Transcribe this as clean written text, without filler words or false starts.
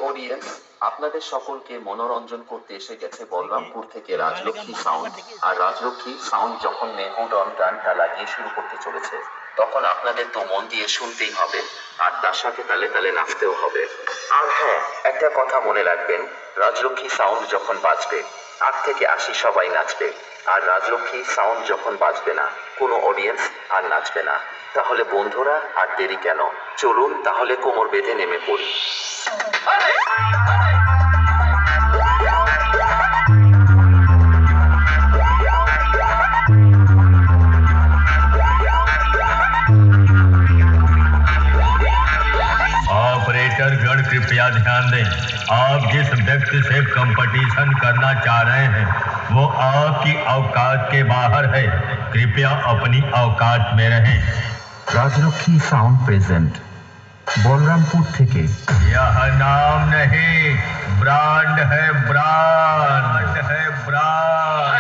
Audience, আপনাদের সকলকে মনোরঞ্জন করতে এসে গেছে বলরামপুর থেকে রাজলক্ষ্মী সাউন্ড। আর রাজলক্ষ্মী সাউন্ড যখন মেহুড অন গানটা লাগিয়ে শুরু করতে চলেছে, তখন আপনাদের তো মন দিয়ে শুনতেই হবে, আর তার সাথে তালে তালে নাচতেও হবে। আর হ্যাঁ, একটা কথা মনে রাখবেন, রাজলক্ষ্মী সাউন্ড যখন বাজবে 8 থেকে 80 সবাই নাচবে, আর রাজলক্ষ্মী সাউন্ড যখন বাজবে না, কোনো অডিয়েন্স আর নাচবে না। তাহলে বন্ধুরা আর দেরি কেন, চলুন তাহলে কোমর বেঁধে নেমে পড়ি। ऑपरेटर गण कृपया ध्यान दें, आप जिस व्यक्ति से कंपटीशन करना चाह रहे हैं वो आपकी औकात के बाहर है, कृपया अपनी औकात में रहें। राजलक्ष्मी साउंड प्रेजेंट बलरामपुर থেকে। यह नाम नहीं, ब्रांड है, ब्रांड है, ब्रांड।